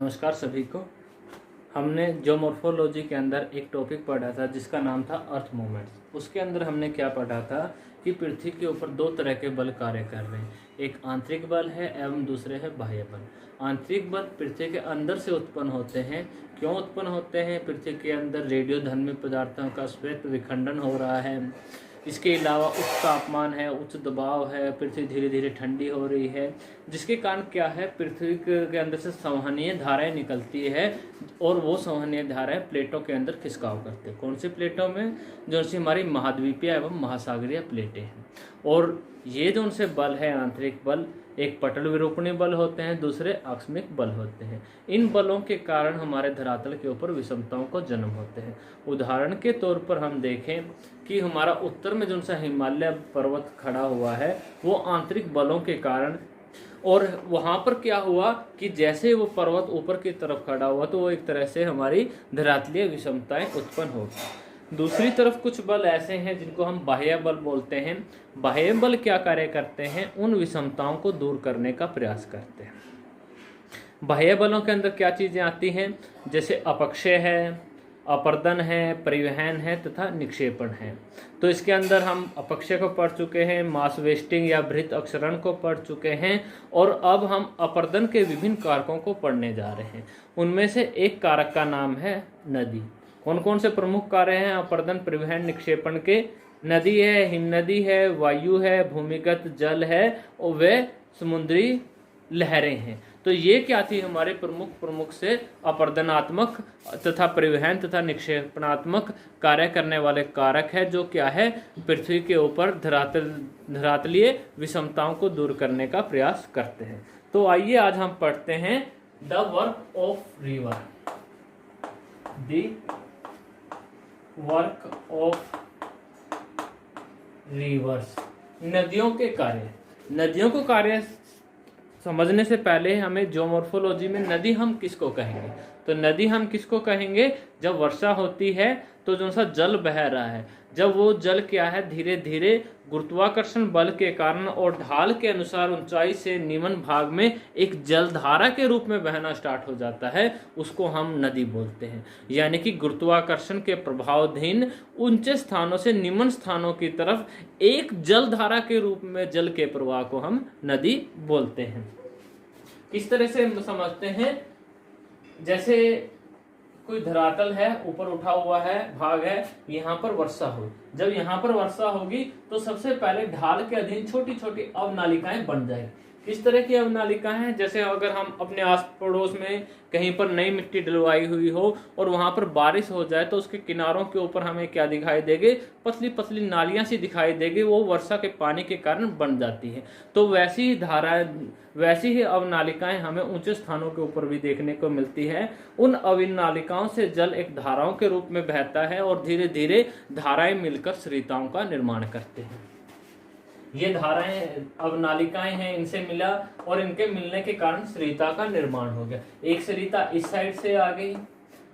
नमस्कार सभी को। हमने ज्योमॉर्फोलॉजी के अंदर एक टॉपिक पढ़ा था जिसका नाम था अर्थ मूवमेंट्स। उसके अंदर हमने क्या पढ़ा था कि पृथ्वी के ऊपर दो तरह के बल कार्य कर रहे हैं, एक आंतरिक बल है एवं दूसरे है बाह्य बल। आंतरिक बल पृथ्वी के अंदर से उत्पन्न होते हैं। क्यों उत्पन्न होते हैं? पृथ्वी के अंदर रेडियोधर्मी पदार्थों का श्वेत विखंडन हो रहा है। इसके अलावा उच्च तापमान है, उच्च दबाव है, पृथ्वी धीरे धीरे ठंडी हो रही है, जिसके कारण क्या है, पृथ्वी के अंदर से संवहनीय धाराएं निकलती है और वो संवहनीय धाराएं प्लेटों के अंदर खिसकाव करते हैं। कौन सी प्लेटों में? जो सी हमारी महाद्वीपीय एवं महासागरीय प्लेटें हैं। और ये जो उनसे बल है आंतरिक बल, एक पटल विरूपणी बल होते हैं, दूसरे आकस्मिक बल होते हैं। इन बलों के कारण हमारे धरातल के ऊपर विषमताओं को जन्म होते हैं। उदाहरण के तौर पर हम देखें कि हमारा उत्तर में जो सा हिमालय पर्वत खड़ा हुआ है वो आंतरिक बलों के कारण, और वहाँ पर क्या हुआ कि जैसे वो पर्वत ऊपर की तरफ खड़ा हुआ तो वो एक तरह से हमारी धरातलीय विषमताएं उत्पन्न होगी। दूसरी तरफ कुछ बल ऐसे हैं जिनको हम बाह्य बल बोलते हैं। बाह्य बल क्या कार्य करते हैं? उन विषमताओं को दूर करने का प्रयास करते हैं। बाह्य बलों के अंदर क्या चीजें आती हैं? जैसे अपक्षय है, अपर्दन है, परिवहन है तथा निक्षेपण है। तो इसके अंदर हम अपक्षय को पढ़ चुके हैं, मास वेस्टिंग या बृहत अपक्षरण को पढ़ चुके हैं, और अब हम अपर्दन के विभिन्न कारकों को पढ़ने जा रहे हैं। उनमें से एक कारक का नाम है नदी। कौन कौन से प्रमुख कार्य हैं अपर्दन, परिवहन, निक्षेपण के? नदी है, हिमनदी है, वायु है, भूमिगत जल है और वे समुद्री लहरें हैं। तो ये क्या थी? हमारे प्रमुख से अपर्दनात्मक तथा परिवहन तथा निक्षेपणात्मक कार्य करने वाले कारक है, जो क्या है, पृथ्वी के ऊपर धरातलीय विषमताओं को दूर करने का प्रयास करते हैं। तो आइए आज हम पढ़ते हैं the work of river. The work of reverse, नदियों के कार्य। नदियों को कार्य समझने से पहले हमें ज्योमॉर्फोलॉजी में नदी हम किसको कहेंगे? तो नदी हम किसको कहेंगे? जब वर्षा होती है तो जो सा जल बह रहा है, जब वो जल क्या है, धीरे धीरे गुरुत्वाकर्षण बल के कारण और ढाल के अनुसार ऊंचाई से निम्न भाग में एक जलधारा के रूप में बहना स्टार्ट हो जाता है, उसको हम नदी बोलते हैं। यानी कि गुरुत्वाकर्षण के प्रभावाधीन ऊंचे स्थानों से निम्न स्थानों की तरफ एक जलधारा के रूप में जल के प्रवाह को हम नदी बोलते हैं। किस तरह से समझते हैं? जैसे कोई धरातल है, ऊपर उठा हुआ है भाग है, यहाँ पर वर्षा हो, जब यहाँ पर वर्षा होगी तो सबसे पहले ढाल के अधीन छोटी छोटी अवनालिकाएं बन जाएगी। किस तरह की अवनालिकाएं हैं? जैसे अगर हम अपने आस पड़ोस में कहीं पर नई मिट्टी डलवाई हुई हो और वहां पर बारिश हो जाए तो उसके किनारों के ऊपर हमें क्या दिखाई देगी? पतली पतली नालियां सी दिखाई देगी, वो वर्षा के पानी के कारण बन जाती है। तो वैसी ही धाराएं, वैसी ही अवनालिकाएं हमें ऊंचे स्थानों के ऊपर भी देखने को मिलती है। उन अवनालिकाओं से जल एक धाराओं के रूप में बहता है और धीरे धीरे धाराएं मिलकर सरिताओं का निर्माण करते हैं। ये धाराएं अवनालिकाएं हैं, इनसे मिला और इनके मिलने के कारण सरिता का निर्माण हो गया। एक सरिता इस साइड से आ गई,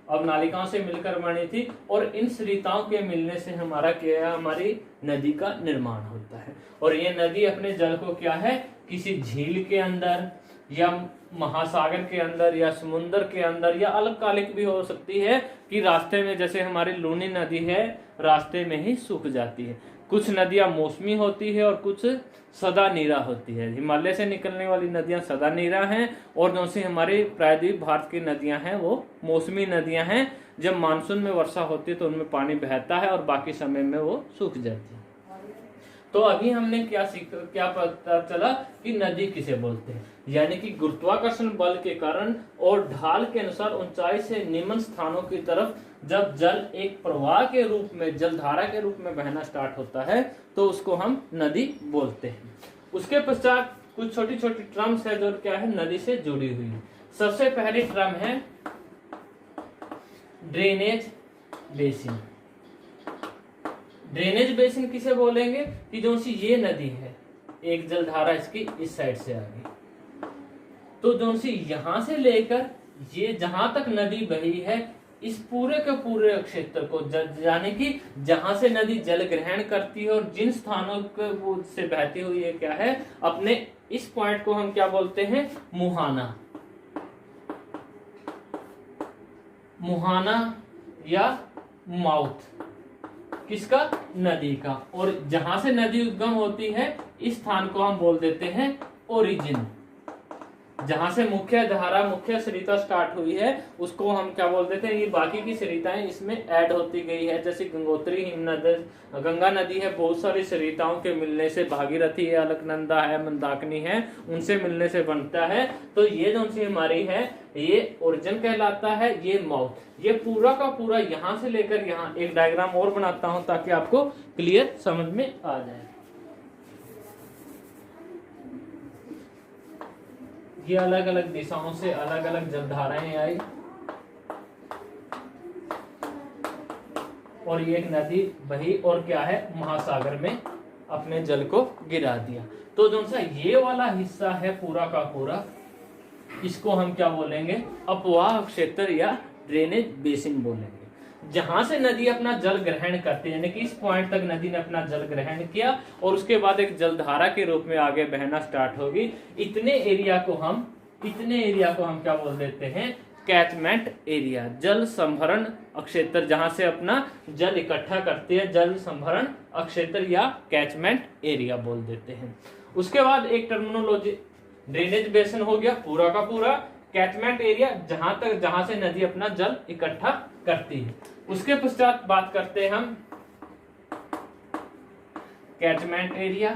अवनालिकाओं से मिलकर बनी थी, और इन सरिताओं के मिलने से हमारा क्या है, हमारी नदी का निर्माण होता है। और ये नदी अपने जल को क्या है, किसी झील के अंदर या महासागर के अंदर या समुद्र के अंदर या अल्पकालिक भी हो सकती है कि रास्ते में, जैसे हमारी लूनी नदी है, रास्ते में ही सूख जाती है। कुछ नदियां मौसमी होती है और कुछ सदा नीरा होती है। हिमालय से निकलने वाली नदियां सदा नीरा हैं, और जो से हमारे प्रायद्वीप भारत की नदियां हैं वो मौसमी नदियां हैं। जब मानसून में वर्षा होती है तो उनमें पानी बहता है और बाकी समय में वो सूख जाती है। तो अभी हमने क्या पता चला कि नदी किसे बोलते हैं? यानी कि गुरुत्वाकर्षण बल के कारण और ढाल के अनुसार ऊंचाई से निम्न स्थानों की तरफ जब जल एक प्रवाह के रूप में, जलधारा के रूप में बहना स्टार्ट होता है तो उसको हम नदी बोलते हैं। उसके पश्चात कुछ छोटी छोटी टर्म्स है जो क्या है, नदी से जुड़ी हुई है। सबसे पहली टर्म है ड्रेनेज बेसिन। ड्रेनेज बेसिन किसे बोलेंगे? कि जो सी ये नदी है, एक जलधारा इसकी इस साइड से आ गई, तो जो सी यहां से लेकर ये जहां तक नदी बही है, इस पूरे के पूरे क्षेत्र को, यानी कि जहां से नदी जल ग्रहण करती है और जिन स्थानों से बहती हुई है क्या है, अपने इस पॉइंट को हम क्या बोलते हैं? मुहाना। मुहाना या माउथ, किसका? नदी का। और जहां से नदी उद्गम होती है इस स्थान को हम बोल देते हैं ओरिजिन। जहां से मुख्य धारा, मुख्य सरिता स्टार्ट हुई है उसको हम क्या बोल देते हैं? ये बाकी की सरिताएं इसमें ऐड होती गई है, जैसे गंगोत्री, हिमनद, गंगा नदी है, बहुत सारी सरिताओं के मिलने से, भागीरथी है, अलकनंदा है, मंदाकिनी है, उनसे मिलने से बनता है। तो ये जो सी हमारी है ये ओरिजिन कहलाता है, ये माउथ। ये पूरा का पूरा यहां से लेकर यहाँ एक डायग्राम और बनाता हूं ताकि आपको क्लियर समझ में आ जाए। ये अलग अलग दिशाओं से अलग अलग जलधाराएं आई और ये एक नदी बही और क्या है? महासागर में अपने जल को गिरा दिया। तो जो सा ये वाला हिस्सा है पूरा का पूरा, इसको हम क्या बोलेंगे? अपवाह क्षेत्र या ड्रेनेज बेसिन बोलेंगे। जहां से नदी अपना जल ग्रहण करती है, यानी कि इस पॉइंट तक नदी ने अपना जल ग्रहण किया और उसके बाद एक जलधारा के रूप में आगे बहना स्टार्ट होगी, इतने एरिया को हम क्या बोल देते हैं? कैचमेंट एरिया, जल संभरण क्षेत्र। जहां से अपना जल इकट्ठा करती है, जल संभरण क्षेत्र या कैचमेंट एरिया बोल देते हैं। उसके बाद एक टर्मिनोलॉजी, ड्रेनेज बेसिन हो गया पूरा का पूरा, कैचमेंट एरिया जहां से नदी अपना जल इकट्ठा करती है। उसके पश्चात बात करते हैं हम कैचमेंट एरिया।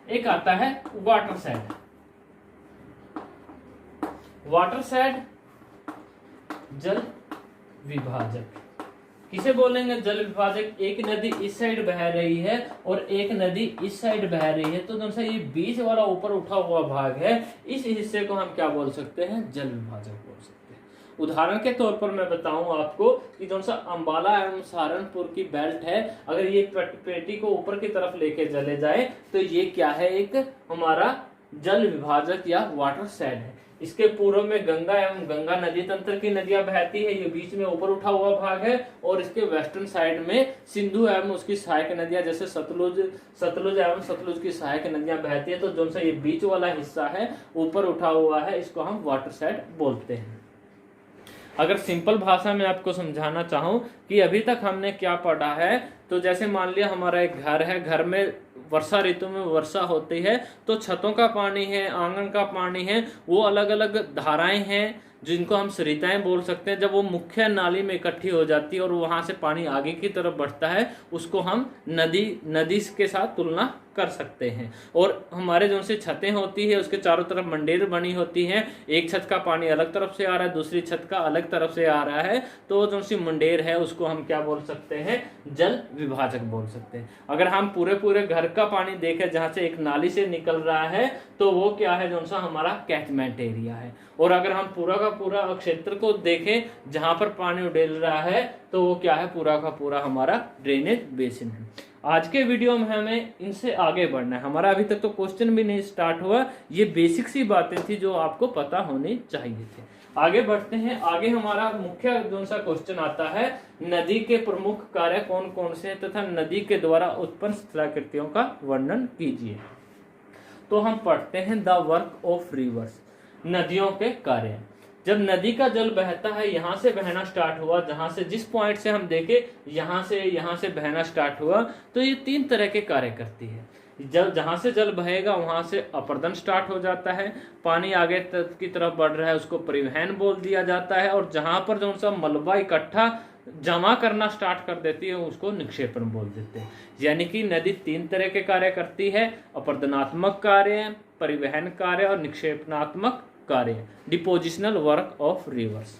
एक आता है वाटर साइड। वाटर साइड जल विभाजक किसे बोलेंगे? जल विभाजक। एक नदी इस साइड बह रही है और एक नदी इस साइड बह रही है, तो दोनों ये बीच वाला ऊपर उठा हुआ भाग है, इस हिस्से को हम क्या बोल सकते हैं? जल विभाजक बोल सकते हैं। उदाहरण के तौर पर मैं बताऊं आपको कि जो सा अंबाला एवं सहारनपुर की बेल्ट है, अगर ये पेटी को ऊपर की तरफ लेके चले जाए तो ये क्या है? एक हमारा जल विभाजक या वाटर साइड है। इसके पूर्व में गंगा एवं गंगा नदी तंत्र की नदियां बहती है, ये बीच में ऊपर उठा हुआ भाग है, और इसके वेस्टर्न साइड में सिंधु एवं उसकी सहायक नदियां जैसे सतलुज एवं सतलुज की सहायक नदियां बहती है। तो जो सा ये बीच वाला हिस्सा है ऊपर उठा हुआ है, इसको हम वाटर साइड बोलते हैं। अगर सिंपल भाषा में आपको समझाना चाहूं कि अभी तक हमने क्या पढ़ा है, तो जैसे मान लिया हमारा एक घर है, घर में वर्षा ऋतु में वर्षा होती है तो छतों का पानी है, आंगन का पानी है, वो अलग अलग धाराएं हैं जिनको हम सरिताएं बोल सकते हैं। जब वो मुख्य नाली में इकट्ठी हो जाती है और वहां से पानी आगे की तरफ बढ़ता है, उसको हम नदी के साथ तुलना कर सकते हैं। और हमारे जो से छतें होती है उसके चारों तरफ मंडेर बनी होती हैं, एक छत का पानी अलग तरफ से आ रहा है, दूसरी छत का अलग तरफ से आ रहा है, तो जो सी मंडेर है उसको हम क्या बोल सकते हैं? जल विभाजक बोल सकते हैं। अगर हम पूरे घर का पानी देखें जहां से एक नाली से निकल रहा है, तो वो क्या है? जो सा हमारा कैचमेंट एरिया है। और अगर हम पूरा का पूरा क्षेत्र को देखें जहां पर पानी उड़ेल रहा है, तो वो क्या है? पूरा का पूरा हमारा ड्रेनेज बेसिन है। आज के वीडियो में हमें इनसे आगे बढ़ना है। हमारा अभी तक तो क्वेश्चन भी नहीं स्टार्ट हुआ, ये बेसिक सी बातें थी जो आपको पता होनी चाहिए थी। आगे बढ़ते हैं। आगे हमारा मुख्य जो सा क्वेश्चन आता है, नदी के प्रमुख कार्य कौन कौन से हैं तथा नदी के द्वारा उत्पन्न स्थलाकृतियों का वर्णन कीजिए। तो हम पढ़ते हैं द वर्क ऑफ रिवर्स, नदियों के कार्य। जब नदी का जल बहता है, यहाँ से बहना स्टार्ट हुआ, जहां से जिस पॉइंट से हम देखें यहाँ से बहना स्टार्ट हुआ, तो ये 3 तरह के कार्य करती है। जहां से जल बहेगा वहां से अपर्दन स्टार्ट हो जाता है, पानी आगे की तरफ बढ़ रहा है उसको परिवहन बोल दिया जाता है, और जहां पर जो सा मलबा इकट्ठा जमा करना स्टार्ट कर देती है उसको निक्षेपण बोल देते हैं। यानी कि नदी 3 तरह के कार्य करती है, अपर्दनात्मक कार्य, परिवहन कार्य और निक्षेपणात्मक कार्य। Depositional work of reverse.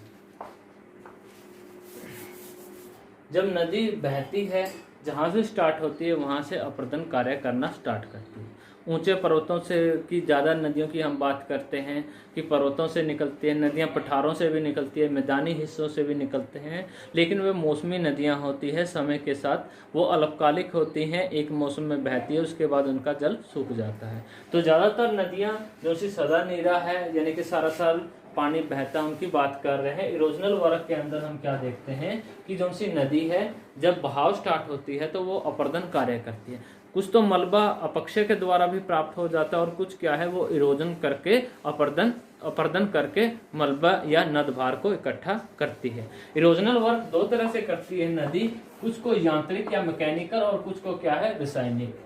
जब नदी बहती है, जहां से स्टार्ट होती है वहां से अपर्दन कार्य करना स्टार्ट करती है। ऊंचे पर्वतों से की ज़्यादा नदियों की हम बात करते हैं कि पर्वतों से निकलती है, नदियां पठारों से भी निकलती है, मैदानी हिस्सों से भी निकलते हैं, लेकिन वे मौसमी नदियां होती है। समय के साथ वो अल्पकालिक होती हैं, एक मौसम में बहती है, उसके बाद उनका जल सूख जाता है। तो ज़्यादातर नदियां जो सी सदा नीरा है, यानी कि सारा साल पानी बहता है, उनकी बात कर रहे हैं। इरोजनल वर्क के अंदर हम क्या देखते हैं कि जो सी नदी है जब बहाव स्टार्ट होती है तो वो अपर्दन कार्य करती है। कुछ तो मलबा अपक्षय के द्वारा भी प्राप्त हो जाता है और कुछ क्या है वो इरोजन करके अपर्दन अपर्दन करके मलबा या नदभार को इकट्ठा करती है। इरोजनल वर्क दो तरह से करती है नदी, कुछ को यांत्रिक या मैकेनिकल और कुछ को क्या है रासायनिक,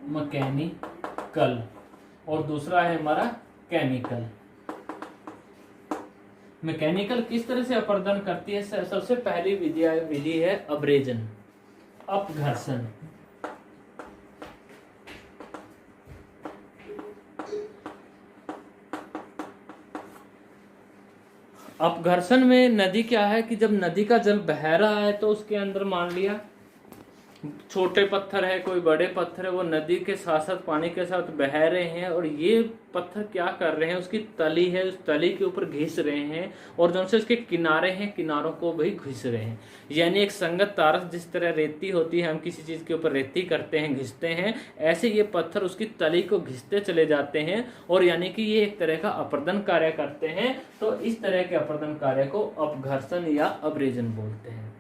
मैकेनिकल, और दूसरा है हमारा केमिकल। मैकेनिकल किस तरह से अपर्दन करती है? सबसे पहली विधि है अब्रेजन, अपघर्षण। अपघर्षण में नदी क्या है कि जब नदी का जल बह रहा है तो उसके अंदर मान लिया छोटे पत्थर है, कोई बड़े पत्थर है, वो नदी के साथ साथ पानी के साथ बह रहे हैं और ये पत्थर क्या कर रहे हैं, उसकी तली है, उस तली के ऊपर घिस रहे हैं और जो से उसके किनारे हैं किनारों को भी घिस रहे हैं। यानी एक संगत तारस जिस तरह रेती होती है, हम किसी चीज के ऊपर रेती करते हैं, घिसते हैं, ऐसे ये पत्थर उसकी तली को घिसते चले जाते हैं और यानी कि ये एक तरह का अपर्दन कार्य करते हैं। तो इस तरह के अपर्दन कार्य को अपघर्षण या अब्रेजन बोलते हैं।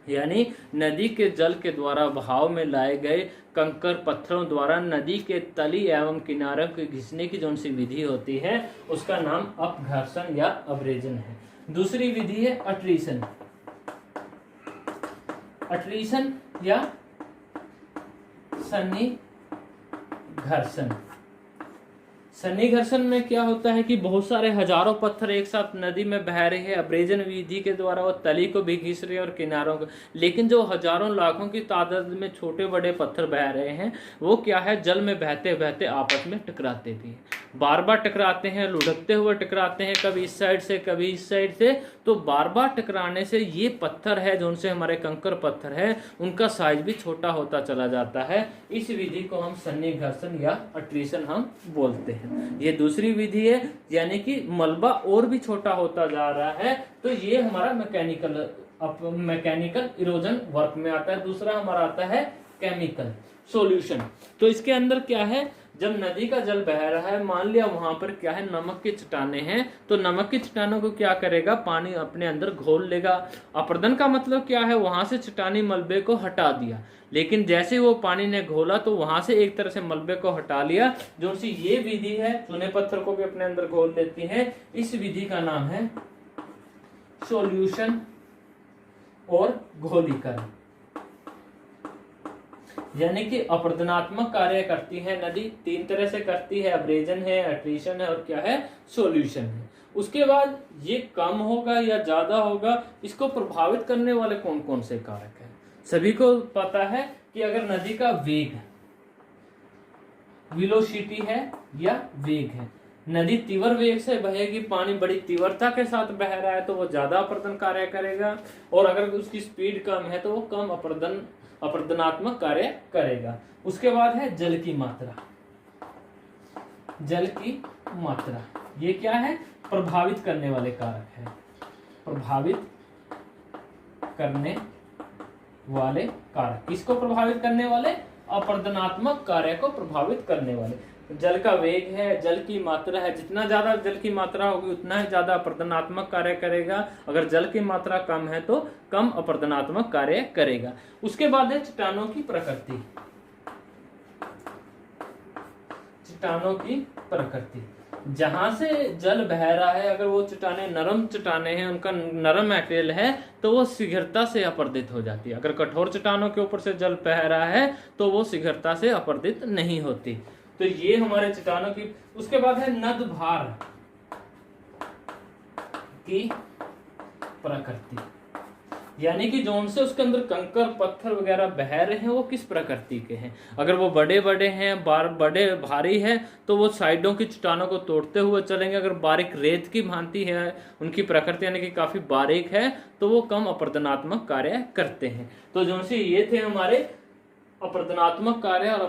यानी नदी के जल के द्वारा बहाव में लाए गए कंकर पत्थरों द्वारा नदी के तली एवं किनारों के घिसने की जो सी विधि होती है उसका नाम अपघर्षण या अब्रेजन है। दूसरी विधि है अट्रीशन, अट्रीशन या सन्निघर्षण। सन्निघर्षण में क्या होता है कि बहुत सारे हजारों पत्थर एक साथ नदी में बह रहे हैं, अब्रेजन विधि के द्वारा वो तली को भी घिस रहे हैं और किनारों को, लेकिन जो हजारों लाखों की तादाद में छोटे बड़े पत्थर बह रहे हैं वो क्या है, जल में बहते बहते आपस में टकराते भी हैं, बार बार टकराते हैं, लुढ़कते हुए टकराते हैं, कभी इस साइड से कभी इस साइड से। तो बार बार टकराने से ये पत्थर है जो उनसे हमारे कंकर पत्थर है उनका साइज भी छोटा होता चला जाता है। इस विधि को हम सन्निघर्षण या अट्रीशन हम बोलते हैं। ये दूसरी विधि है, यानी कि मलबा और भी छोटा होता जा रहा है, तो ये हमारा मैकेनिकल इरोजन वर्क में आता है। दूसरा हमारा आता है केमिकल सॉल्यूशन। तो इसके अंदर क्या है, जब नदी का जल बह रहा है, मान लिया वहां पर क्या है, नमक की चट्टानें हैं, तो नमक की चट्टानों को क्या करेगा, पानी अपने अंदर घोल लेगा। अपर्दन का मतलब क्या है, वहां से चट्टानी मलबे को हटा दिया, लेकिन जैसे वो पानी ने घोला तो वहां से एक तरह से मलबे को हटा लिया। जो सी ये विधि है, चूने पत्थर को भी अपने अंदर घोल देती है। इस विधि का नाम है सॉल्यूशन और घोलीकरण। यानी कि अपर्दनात्मक कार्य करती है नदी, तीन तरह से करती है, अब्रेजन है, अट्रीशन है और क्या है, सॉल्यूशन है। उसके बाद ये कम होगा या ज्यादा होगा, इसको प्रभावित करने वाले कौन कौन से कारक हैं? सभी को पता है कि अगर नदी का वेग, वेलोसिटी है या वेग है, नदी तीव्र वेग से बहेगी, पानी बड़ी तीव्रता के साथ बह रहा है तो वो ज्यादा अपर्दन कार्य करेगा, और अगर उसकी स्पीड कम है तो वो कम अपर्दनात्मक कार्य करेगा। उसके बाद है जल की मात्रा। जल की मात्रा ये क्या है, प्रभावित करने वाले कारक है, प्रभावित करने वाले कारक। किसको प्रभावित करने वाले, अपर्दनात्मक कार्य को प्रभावित करने वाले। जल का वेग है, जल की मात्रा है, जितना ज्यादा जल की मात्रा होगी उतना ही ज्यादा अपर्दनात्मक कार्य करेगा, अगर जल की मात्रा कम है तो कम अपर्दनात्मक कार्य करेगा। उसके बाद है चट्टानों की प्रकृति। चट्टानों की प्रकृति, जहां से जल बह रहा है, अगर वो चट्टाने नरम चट्टाने हैं, उनका नरम मटेरियल है तो वो शीघ्रता से अपर्दित हो जाती है। अगर कठोर चट्टानों के ऊपर से जल बह रहा है तो वो शीघ्रता से अपर्दित नहीं होती। तो ये हमारे चट्टानों की। उसके बाद है नदभार की प्रकृति, यानी कि जोन से उसके अंदर कंकर पत्थर वगैरह बह रहे हैं वो किस प्रकृति के हैं। अगर वो बड़े बड़े हैं, बड़े भारी है तो वो साइडों की चट्टानों को तोड़ते हुए चलेंगे। अगर बारीक रेत की भांति है उनकी प्रकृति, यानी कि काफी बारीक है, तो वो कम अपर्दनात्मक कार्य करते हैं। तो जोन से ये थे हमारे अपर्दनात्मक कार्य और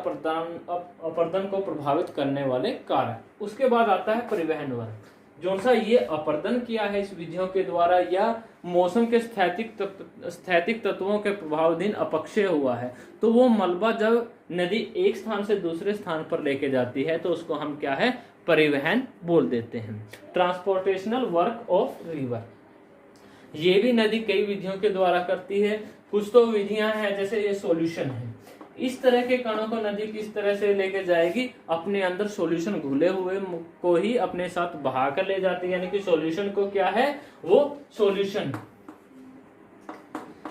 अपर्दन को प्रभावित करने वाले कारक। उसके बाद आता है परिवहन वर्ग। जो सा ये अपर्दन किया है इस विधियों के द्वारा या मौसम के स्थैतिक तत्वों के प्रभावाधीन अपक्षय हुआ है, तो वो मलबा जब नदी एक स्थान से दूसरे स्थान पर लेके जाती है तो उसको हम क्या है, परिवहन बोल देते हैं। ट्रांसपोर्टेशनल वर्क ऑफ रिवर, ये भी नदी कई विधियों के द्वारा करती है। कुछ तो विधियां हैं, जैसे ये सॉल्यूशन है, इस तरह के कणों को नदी किस तरह से लेके जाएगी, अपने अंदर सॉल्यूशन घुले हुए को ही अपने साथ बहा कर ले जाती है। यानी कि सॉल्यूशन को क्या है, वो सॉल्यूशन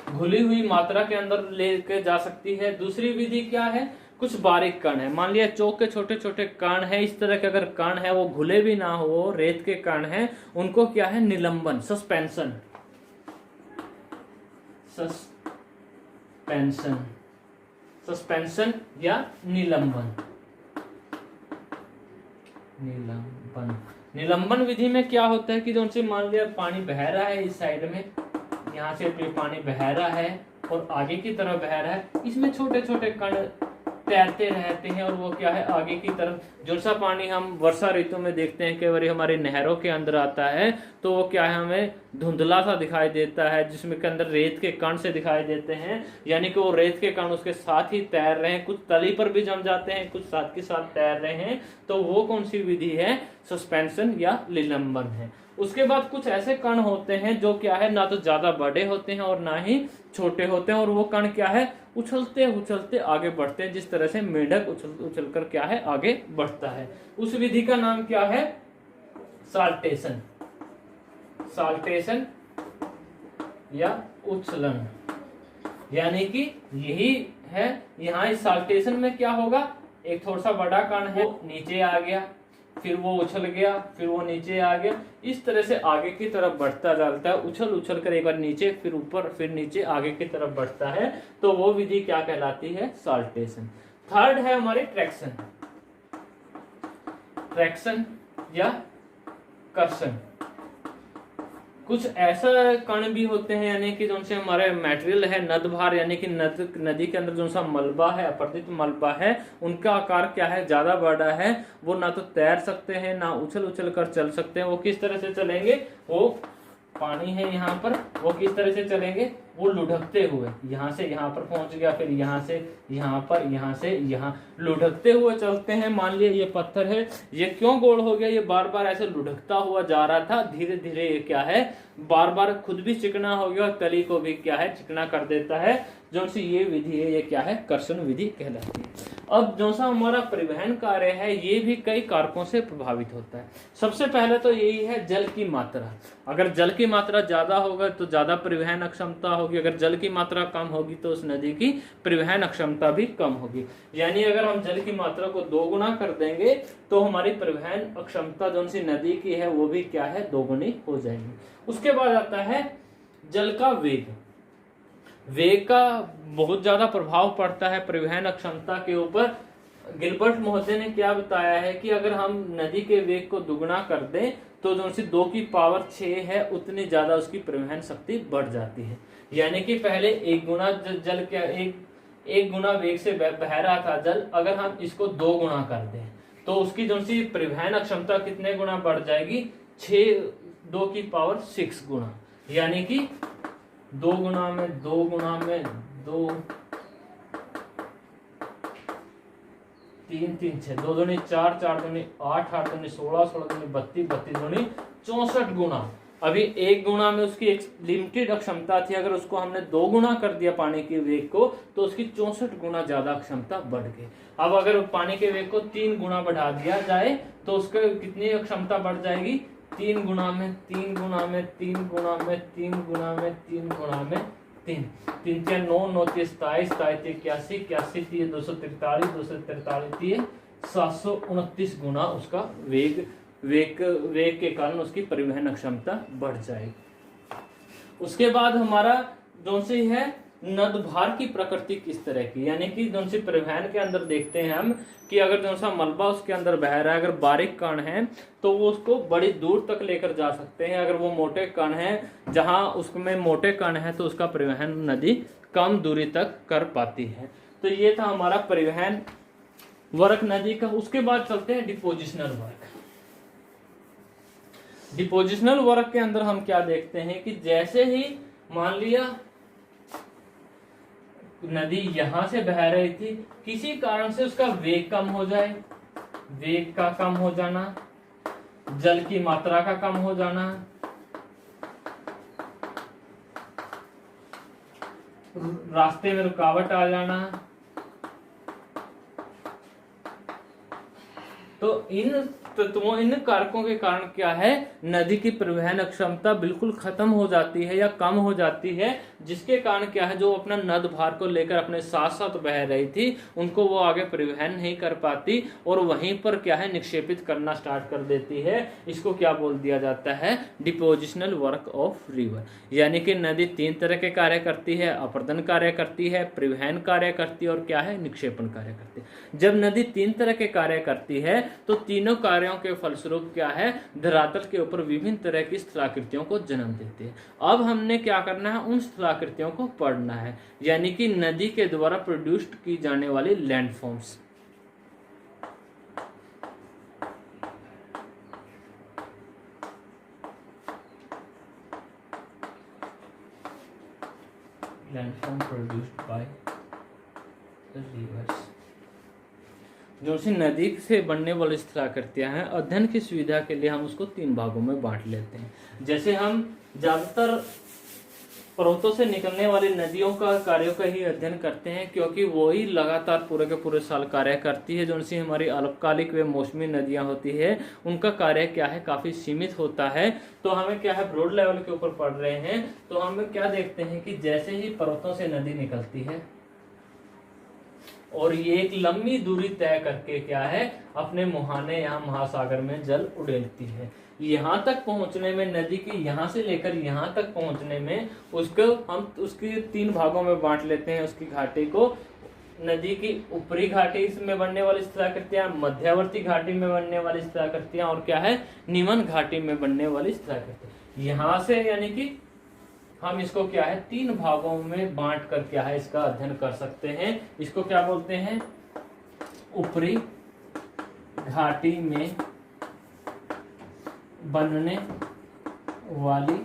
घुली हुई मात्रा के अंदर लेके जा सकती है। दूसरी विधि क्या है, कुछ बारीक कण है, मान लिया चौक के छोटे छोटे कण है, इस तरह के अगर कण है वो घुले भी ना हो, रेत के कण है, उनको क्या है, निलंबन, सस्पेंशन, सस्पेंशन या निलंबन। निलंबन विधि में क्या होता है कि जो उनसे मान लिया पानी बह रहा है इस साइड में, यहाँ से पानी बह रहा है और आगे की तरफ बह रहा है, इसमें छोटे छोटे कण तैरते रहते हैं और वो क्या है, आगे की तरफ। जो सा पानी हम वर्षा ऋतु में देखते हैं, कई बार हमारी नहरों के अंदर आता है तो वो क्या है, हमें धुंधला सा दिखाई देता है, जिसमें के अंदर रेत के कण से दिखाई देते हैं। यानी कि वो रेत के कण उसके साथ ही तैर रहे हैं, कुछ तली पर भी जम जाते हैं, कुछ साथ के साथ तैर रहे हैं। तो वो कौन सी विधि है, सस्पेंशन या निलंबन है। उसके बाद कुछ ऐसे कण होते हैं जो क्या है, ना तो ज्यादा बड़े होते हैं और ना ही छोटे होते हैं, और वो कण क्या है, उछलते उछलते आगे बढ़ते हैं, जिस तरह से मेंढक उछल उछल कर क्या है, आगे बढ़ता है। उस विधि का नाम क्या है, साल्टेशन, साल्टेशन या उछलन। यानी कि यही है, यहाँ इस साल्टेशन में क्या होगा, एक थोड़ा सा बड़ा कण है, नीचे आ गया, फिर वो उछल गया, फिर वो नीचे आ गया, इस तरह से आगे की तरफ बढ़ता जाता है, उछल उछल कर एक बार नीचे, फिर ऊपर, फिर नीचे, आगे की तरफ बढ़ता है। तो वो विधि क्या कहलाती है, साल्टेशन। थर्ड है हमारी ट्रैक्शन, ट्रैक्शन या कर्षण। कुछ ऐसा कण भी होते हैं, यानी कि जो से हमारे मटेरियल है, नदभार, यानी कि नदी के अंदर जो सा मलबा है, अपरदित मलबा है, उनका आकार क्या है, ज्यादा बड़ा है, वो ना तो तैर सकते हैं, ना उछल उछल कर चल सकते हैं। वो किस तरह से चलेंगे, वो पानी है यहाँ पर, वो किस तरह से चलेंगे, वो लुढ़कते हुए, यहाँ से यहाँ पर पहुंच गया, फिर यहाँ से यहाँ पर, यहाँ से यहाँ, लुढ़कते हुए चलते हैं। मान लिया ये पत्थर है, ये क्यों गोल हो गया, ये बार बार ऐसे लुढ़कता हुआ जा रहा था, धीरे धीरे ये क्या है, बार बार खुद भी चिकना हो गया और तली को भी क्या है, चिकना कर देता है। जो सी ये विधि है, ये क्या है, कर्षण विधि कहलाती है। अब जो सा हमारा परिवहन कार्य है, ये भी कई कारकों से प्रभावित होता है। सबसे पहले तो यही है जल की मात्रा। अगर जल की मात्रा ज्यादा होगा तो ज्यादा परिवहन अक्षमता होगी, अगर जल की मात्रा कम होगी तो उस नदी की परिवहन अक्षमता भी कम होगी। यानी अगर हम जल की मात्रा को 2 गुना कर देंगे तो हमारी परिवहन अक्षमता जो सी नदी की है वो भी क्या है, 2 गुनी हो जाएगी। उसके बाद आता है जल का वेग। वेग का बहुत ज्यादा प्रभाव पड़ता है परिवहन अक्षमता के ऊपर। गिलबर्ट महोदय ने क्या बताया है कि अगर हम नदी के वेग को दुगुना कर दें तो जो सी 2 की पावर 6 है, उतनी ज्यादा उसकी परिवहन शक्ति बढ़ जाती है। यानी कि पहले 1 गुना जल क्या, एक गुना वेग से बह रहा था जल, अगर हम इसको 2 गुना कर दें तो उसकी जो सी परिवहन अक्षमता कितने गुना बढ़ जाएगी, 2 की पावर 6 गुना। यानी कि 2 गुना में 2 गुना में 2, 3 3 6, 2 दूनी 4, 4 दूनी 8, 8 दूनी 16, 16 दूनी 32, 32 दूनी 64 गुना। अभी 1 गुना में उसकी एक लिमिटेड अक्षमता थी, अगर उसको हमने 2 गुना कर दिया पानी के वेग को तो उसकी 64 गुना ज्यादा क्षमता बढ़ गई। अब अगर पानी के वेग को 3 गुना बढ़ा दिया जाए तो उसके कितनी क्षमता बढ़ जाएगी, 3 गुना में 3 गुना में 3 गुना में 3 गुना में 3 गुना में 3, 3 4 9, 9 3 27, 27 81, 81 3 243, 243 3 729 गुना उसका वेग के कारण उसकी परिवहन क्षमता बढ़ जाएगी। उसके बाद हमारा जो से है नदभार की प्रकृति किस तरह की, यानी कि जो से परिवहन के अंदर देखते हैं हम कि अगर जो सा मलबा उसके अंदर बह रहा है, अगर बारीक कण है तो वो उसको बड़ी दूर तक लेकर जा सकते हैं। अगर वो मोटे कण है, जहां उसमें मोटे कण है तो उसका परिवहन नदी कम दूरी तक कर पाती है। तो ये था हमारा परिवहन वर्क नदी का। उसके बाद चलते हैं डिपोजिशनल वर्क। डिपोजिशनल वर्क के अंदर हम क्या देखते हैं कि जैसे ही मान लिया नदी यहां से बह रही थी, किसी कारण से उसका वेग कम हो जाए, वेग का कम हो जाना, जल की मात्रा का कम हो जाना, रास्ते में रुकावट आ जाना, तो इन तत्वों, इन कारकों के कारण क्या है, नदी की परिवहन क्षमता बिल्कुल खत्म हो जाती है या कम हो जाती है, जिसके कारण क्या है, जो अपना नद भार को लेकर अपने साथ साथ बह रही थी उनको वो आगे परिवहन नहीं कर पाती और वहीं पर क्या है, निक्षेपित करना स्टार्ट कर देती है। इसको क्या बोल दिया जाता है, डिपोजिशनल वर्क ऑफ रिवर। यानी कि नदी तीन तरह के कार्य करती है, अपरदन कार्य करती है, परिवहन कार्य करती है और क्या है, निक्षेपण कार्य करती है। जब नदी तीन तरह के कार्य करती है तो तीनों कार्यों के फलस्वरूप क्या है, धरातल के ऊपर विभिन्न तरह की स्थलाकृतियों को जन्म देती है। अब हमने क्या करना है, उन स्थलाकृतियों को पढ़ना है, यानी कि नदी के द्वारा प्रोड्यूस्ड की जाने वाली landforms. Landform produced by the reverse, जो सी नदी से बनने वाली स्थलाकृतियां हैं, अध्ययन की सुविधा के लिए हम उसको तीन भागों में बांट लेते हैं। जैसे हम ज्यादातर पर्वतों से निकलने वाली नदियों का कार्यों का ही अध्ययन करते हैं, क्योंकि वो ही लगातार पूरे के पूरे साल कार्य करती है। जो सी हमारी अल्पकालिक व मौसमी नदियां होती है उनका कार्य क्या है, काफी सीमित होता है। तो हमें क्या है, ब्रॉड लेवल के ऊपर पढ़ रहे हैं तो हम क्या देखते हैं कि जैसे ही पर्वतों से नदी निकलती है और ये एक लंबी दूरी तय करके क्या है, अपने मुहाने या महासागर में जल उड़ेलती है। यहाँ तक पहुंचने में नदी की, यहाँ से लेकर यहाँ तक पहुंचने में उसको हम उसकी तीन भागों में बांट लेते हैं। उसकी घाटी को, नदी की ऊपरी घाटी में बनने वाली स्थलाकृतियां, मध्यवर्ती घाटी में बनने वाली स्थलाकृतियां और क्या है, निम्न घाटी में बनने वाली स्थलाकृतियां। यहाँ से यानी कि हम इसको क्या है, तीन भागों में बांट कर क्या है, इसका अध्ययन कर सकते हैं। इसको क्या बोलते हैं, ऊपरी घाटी में बनने वाली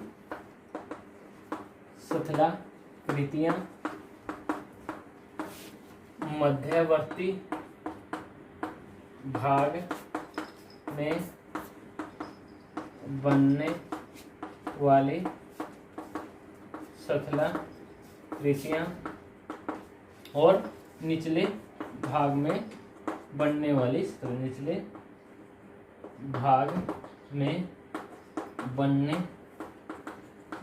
स्थलाकृतियां, मध्यवर्ती भाग में बनने वाली स्थलाकृतियां और निचले भाग में बनने वाली, निचले भाग में बनने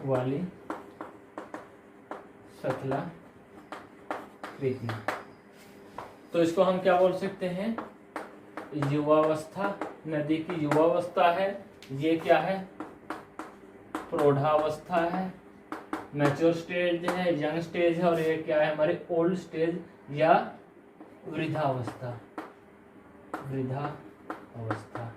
वाली स्थलाकृतियां। तो इसको हम क्या बोल सकते हैं, युवावस्था। नदी की युवावस्था है, ये क्या है, प्रौढ़ावस्था है, मैच्योर स्टेज है, यंग स्टेज है, और ये क्या है, हमारे ओल्ड स्टेज या वृद्धावस्था। वृद्धावस्था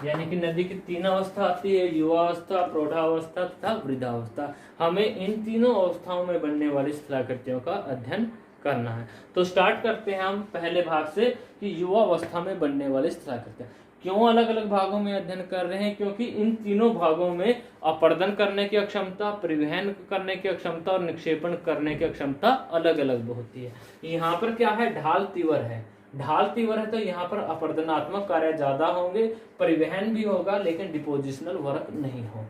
यानी कि नदी की तीन अवस्था आती है, युवावस्था, प्रौढ़ावस्था तथा वृद्धावस्था। हमें इन तीनों अवस्थाओं में बनने वाली स्थलाकृतियों का अध्ययन करना है। तो स्टार्ट करते हैं हम पहले भाग से कि युवावस्था में बनने वाली स्थलाकृतियां। क्यों अलग अलग भागों में अध्ययन कर रहे हैं, क्योंकि इन तीनों भागों में अपरदन करने की क्षमता, परिवहन करने की क्षमता और निक्षेपण करने की क्षमता अलग अलग होती है। यहाँ पर क्या है, ढाल तीव्र है, ढाल तीव्र है तो यहाँ पर अपरदनात्मक कार्य ज्यादा होंगे, परिवहन भी होगा लेकिन डिपोजिशनल वर्क नहीं होगा,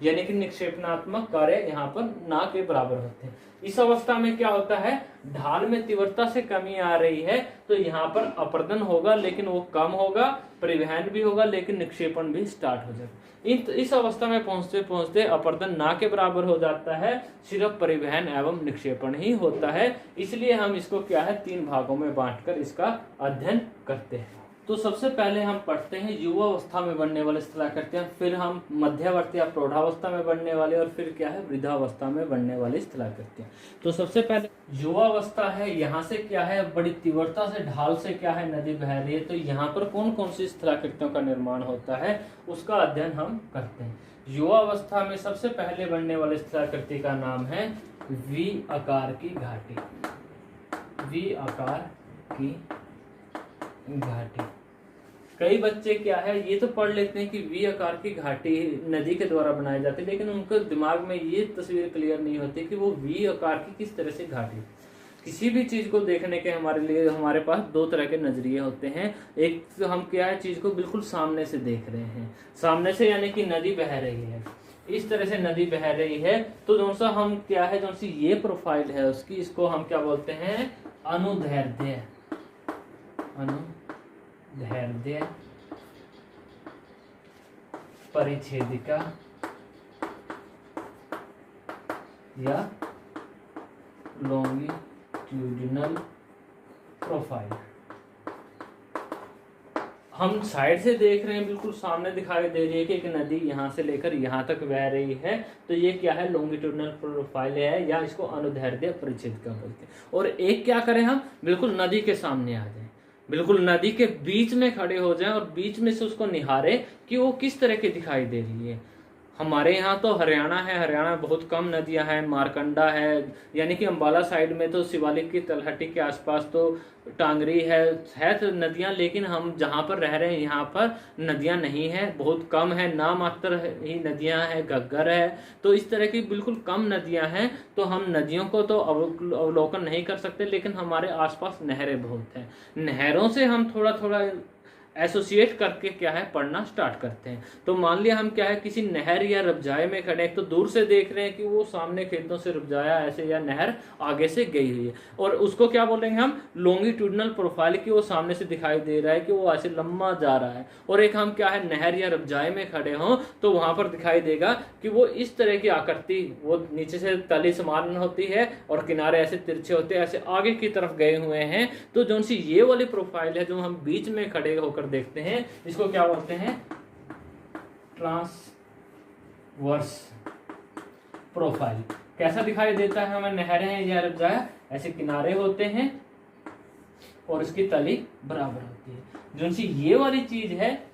यानी कि निक्षेपणात्मक कार्य यहाँ पर ना के बराबर होते हैं। इस अवस्था में क्या होता है, ढाल में तीव्रता से कमी आ रही है तो यहाँ पर अपरदन होगा लेकिन वो कम होगा, परिवहन भी होगा लेकिन निक्षेपण भी स्टार्ट हो जाएगा। इस अवस्था में पहुंचते पहुंचते अपरदन ना के बराबर हो जाता है, सिर्फ परिवहन एवं निक्षेपण ही होता है। इसलिए हम इसको क्या है, तीन भागों में बांटकर इसका अध्ययन करते हैं। तो सबसे पहले हम पढ़ते हैं युवावस्था में बनने वाले स्थलाकृतियां, फिर हम मध्यवर्ती या प्रौढ़ावस्था में बनने वाले, और फिर क्या है, वृद्धावस्था में बनने वाली स्थलाकृतियां। तो सबसे पहले युवावस्था है, यहाँ से क्या है, बड़ी तीव्रता से ढाल से क्या है, नदी बह रही है, तो यहाँ पर कौन कौन सी स्थलाकृतियों का निर्माण होता है उसका अध्ययन हम करते हैं। युवावस्था में सबसे पहले बनने वाली स्थलाकृति का नाम है वी आकार की घाटी। वी आकार की घाटी। कई बच्चे क्या है, ये तो पढ़ लेते हैं कि वी आकार की घाटी नदी के द्वारा बनाई जाती है, लेकिन उनके दिमाग में ये तस्वीर क्लियर नहीं होती कि वो वी आकार की किस तरह से घाटी। किसी भी चीज को देखने के हमारे पास दो तरह के नजरिए होते हैं। एक तो हम क्या है, चीज को बिल्कुल सामने से देख रहे हैं, सामने से यानी कि नदी बह रही है, इस तरह से नदी बह रही है, तो जो सा हम क्या है, जो सी ये प्रोफाइल है उसकी, इसको हम क्या बोलते हैं, अनुदैर्ध्य। अनुदैर्ध्य परिच्छेदिका या लॉन्गिट्यूडिनल प्रोफाइल। हम साइड से देख रहे हैं, बिल्कुल सामने दिखाई दे रही है कि एक नदी यहाँ से लेकर यहाँ तक बह रही है, तो ये क्या है, लॉन्गिट्यूडिनल प्रोफाइल है, या इसको अनुदैर्ध्य परिच्छेदिका बोलते हैं। और एक क्या करें, हम बिल्कुल नदी के सामने आ जाएं, बिल्कुल नदी के बीच में खड़े हो जाएं और बीच में से उसको निहारें कि वो किस तरह की दिखाई दे रही है। हमारे यहाँ तो हरियाणा है, हरियाणा में बहुत कम नदियाँ हैं, मारकंडा है, यानी कि अम्बाला साइड में तो शिवालिक की तलहटी के आसपास तो टांगरी है तो नदियाँ, लेकिन हम जहाँ पर रह रहे हैं यहाँ पर नदियाँ नहीं है, बहुत कम है, नाम मात्र ही नदियाँ हैं, घग्गर है, तो इस तरह की बिल्कुल कम नदियाँ हैं। तो हम नदियों को तो अवलोकन नहीं कर सकते, लेकिन हमारे आसपास नहरें बहुत हैं, नहरों से हम थोड़ा थोड़ा एसोसिएट करके क्या है, पढ़ना स्टार्ट करते हैं। तो मान लिया हम क्या है, किसी नहर या रबजाए में खड़े हैं, तो दूर से देख रहे हैं कि वो सामने खेतों से रबजाया ऐसे या नहर आगे से गई हुई है, और उसको क्या बोलेंगे हम, लॉन्गिट्यूडिनल प्रोफाइल की, वो सामने से दिखाई दे रहा है कि वो ऐसे लंबा जा रहा है। और एक हम क्या है, नहर या रबजाए में खड़े हों तो वहां पर दिखाई देगा कि वो इस तरह की आकृति, वो नीचे से तली समान होती है और किनारे ऐसे तिरछे होते हैं, ऐसे आगे की तरफ गए हुए हैं। तो जो सी ये वाली प्रोफाइल है जो हम बीच में खड़े होकर देखते हैं, इसको क्या बोलते हैं, ट्रांसवर्स प्रोफाइल। कैसा दिखाई देता है, हमें नहरें हैं या रबजाया, ऐसे किनारे होते हैं और इसकी तली बराबर होती है। जो सी ये वाली चीज है,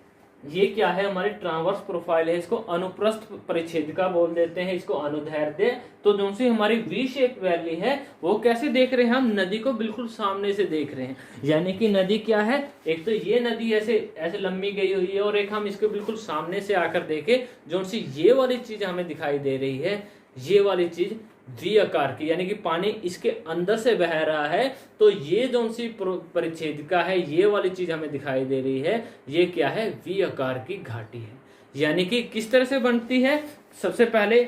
ये क्या है, हमारी ट्रांसवर्स प्रोफाइल है, इसको अनुप्रस्थ परिच्छेदिका बोल देते हैं, इसको अनुदैर्ध्य। तो जो सी हमारी वी शेप वैली है, वो कैसे देख रहे हैं, हम नदी को बिल्कुल सामने से देख रहे हैं, यानी कि नदी क्या है, एक तो ये नदी ऐसे ऐसे लंबी गई हुई है, और एक हम इसको बिल्कुल सामने से आकर देखे, जो सी ये वाली चीज हमें दिखाई दे रही है, ये वाली चीज वी आकार की, यानी कि पानी इसके अंदर से बह रहा है। तो ये जो सी परिच्छेदिका है, ये वाली चीज हमें दिखाई दे रही है, ये क्या है, वी आकार की घाटी है। यानी कि किस तरह से बनती है, सबसे पहले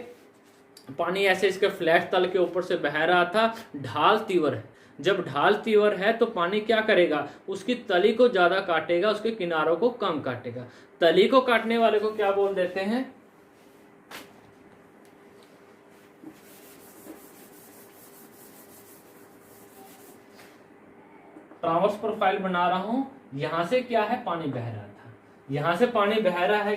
पानी ऐसे इसके फ्लैट तल के ऊपर से बह रहा था, ढाल तीव्र है, जब ढाल तीव्र है तो पानी क्या करेगा, उसकी तली को ज्यादा काटेगा, उसके किनारों को कम काटेगा। तली को काटने वाले को क्या बोल देते हैं, ट्रांसवर्स प्रोफाइल बना रहा हूं, यहां से क्या है, पानी बह रहा था, यहां से पानी बह रहा है,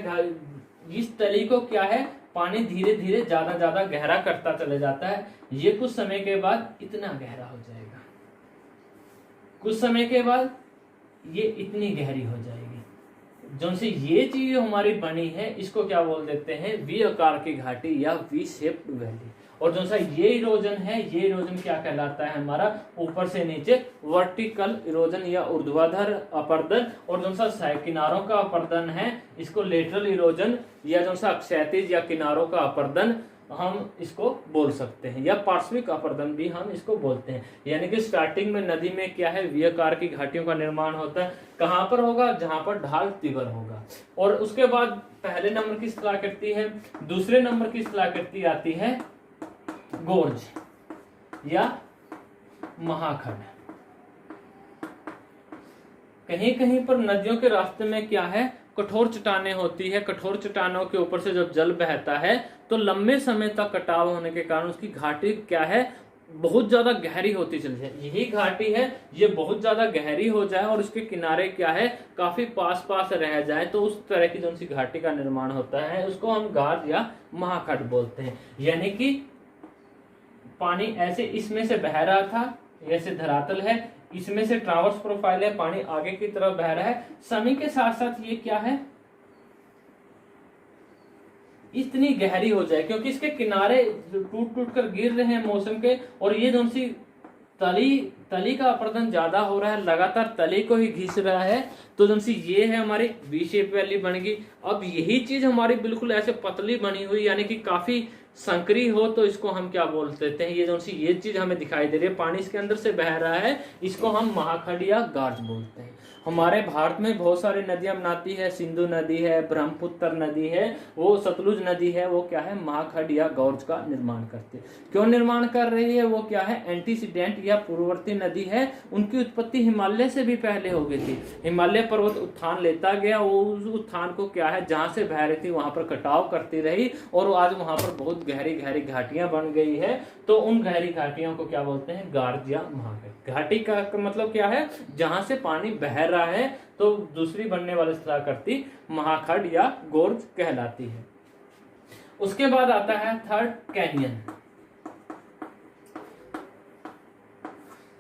इस तली को क्या है, पानी धीरे धीरे ज्यादा ज्यादा गहरा करता चले जाता है। ये कुछ समय के बाद इतना गहरा हो जाएगा, कुछ समय के बाद ये इतनी गहरी हो जाएगी। जो से ये चीज हमारी बनी है, इसको क्या बोल देते हैं, वी आकार की घाटी या वी शेप्ड वैली। और जो सा ये इरोजन है, ये इरोजन क्या कहलाता है, हमारा ऊपर से नीचे वर्टिकल इरोजन या ऊर्ध्वाधर अपरदन, और जो सा किनारों का अपरदन है, इसको लेटरल इरोजन या जो सा क्षैतिज या किनारों का अपरदन हम इसको बोल सकते हैं, या पार्श्विक अपरदन भी हम इसको बोलते हैं। यानी कि स्टार्टिंग में नदी में क्या है, वी आकार की घाटियों का निर्माण होता है, कहां पर होगा, जहां पर ढाल तीव्र होगा। और उसके बाद पहले नंबर की स्थलाकृति है, दूसरे नंबर की स्थलाकृति आती है गोर्ज या महाखंड। कहीं कहीं पर नदियों के रास्ते में क्या है, कठोर चट्टानें होती है, कठोर चट्टानों के ऊपर से जब जल बहता है तो लंबे समय तक कटाव होने के कारण उसकी घाटी क्या है, बहुत ज्यादा गहरी होती चली जाए। यही घाटी है, ये बहुत ज्यादा गहरी हो जाए और उसके किनारे क्या है, काफी पास पास रह जाए, तो उस तरह की जो सी घाटी का निर्माण होता है, उसको हम गाद या महाखंड बोलते हैं। यानी कि पानी ऐसे इसमें से बह रहा था, ऐसे धरातल है, इसमें से ट्रांसवर्स प्रोफाइल है, पानी आगे की तरफ बह रहा है, समय के साथ साथ ये क्या है, इतनी गहरी हो जाए, क्योंकि इसके किनारे टूट टूट कर गिर रहे हैं मौसम के, और ये जो सी तली का अपरदन ज्यादा हो रहा है, लगातार तली को ही घिस रहा है, तो जो सी ये है हमारी वी शेप वैली बन गई। अब यही चीज हमारी बिल्कुल ऐसे पतली बनी हुई, यानी कि काफी संकरी हो तो इसको हम क्या बोल देते हैं, ये जो सी ये चीज हमें दिखाई दे रही है पानी इसके अंदर से बह रहा है, इसको हम महाखंड या गार्ज बोलते हैं। हमारे भारत में बहुत सारी नदियां बनाती है, सिंधु नदी है, ब्रह्मपुत्र नदी है, वो सतलुज नदी है, वो क्या है महाखंड या गौर्ज का निर्माण करती है। क्यों निर्माण कर रही है, वो क्या है एंटीसीडेंट या पूर्ववर्ती नदी है, उनकी उत्पत्ति हिमालय से भी पहले हो गई थी। हिमालय पर्वत उत्थान लेता गया, वो उस उत्थान को क्या है जहां से बह रही थी वहां पर कटाव करती रही और आज वहां पर बहुत गहरी गहरी घाटियां बन गई है। तो उन गहरी घाटियों को क्या बोलते हैं, गार्ज या महाखंड। घाटी का मतलब क्या है, जहां से पानी बह रहा है, तो दूसरी बनने वाली स्थलाकृति महाखंड या गोर्ज कहलाती है। उसके बाद आता है थर्ड कैनियन,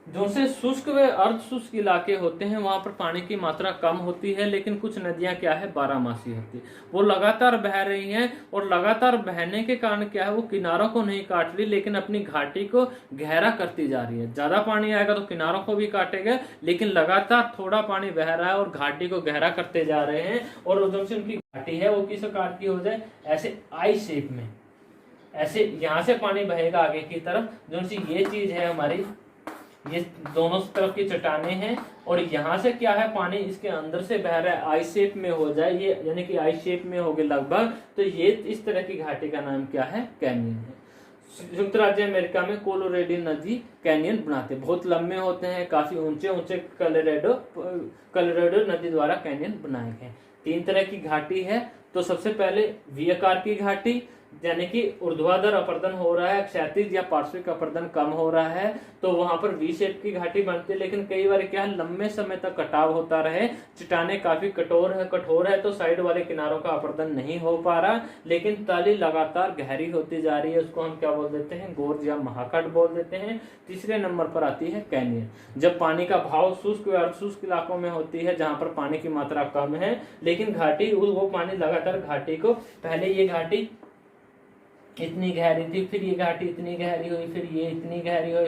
जो से शुष्क व अर्ध शुष्क इलाके होते हैं वहां पर पानी की मात्रा कम होती है, लेकिन कुछ नदियां क्या है बारहमासी होती है, वो लगातार बह रही हैं और लगातार बहने के कारण क्या है वो किनारों को नहीं काट रही, लेकिन अपनी घाटी को गहरा करती जा रही है। ज्यादा पानी आएगा तो किनारों को भी काटेगा, लेकिन लगातार थोड़ा पानी बह रहा है और घाटी को गहरा करते जा रहे हैं। और जो उनकी घाटी है वो किस आकार की हो जाए, ऐसे आई शेप में, ऐसे यहाँ से पानी बहेगा आगे की तरफ। जो ये चीज है हमारी, ये दोनों तरफ की चट्टाने हैं और यहाँ से क्या है पानी इसके अंदर से बह रहा है, आई शेप में हो जाए ये, यानी कि आई शेप में हो गए लगभग, तो ये इस तरह की घाटी का नाम क्या है, कैनियन है। संयुक्त राज्य अमेरिका में कोलोरेडो नदी कैनियन बनाते हैं, बहुत लंबे होते हैं, काफी ऊंचे ऊंचे कोलोरेडो नदी द्वारा कैनियन बनाए गए। 3 तरह की घाटी है। तो सबसे पहले वी आकार की घाटी, यानी कि ऊर्ध्वाधर अपर्दन हो रहा है, क्षैतिज या पार्श्विक अपर्दन कम हो रहा है, तो वहां पर वी शेप की घाटी बनती है। लेकिन कई बार क्या है लंबे समय तक कटाव होता रहे, चट्टाने काफी कठोर है तो साइड वाले किनारों का अपर्दन नहीं हो पा रहा, लेकिन तली लगातार गहरी होती जा रही है, उसको हम क्या बोल देते हैं, गोर्ज या महाखंड बोल देते हैं। तीसरे नंबर पर आती है कैनियन, जब पानी का भाव शुष्क या अर्धशुष्क इलाकों में होती है जहां पर पानी की मात्रा कम है, लेकिन घाटी वो पानी लगातार घाटी को, पहले ये घाटी इतनी गहरी थी, फिर ये घाटी इतनी गहरी हुई, फिर ये इतनी गहरी हुई,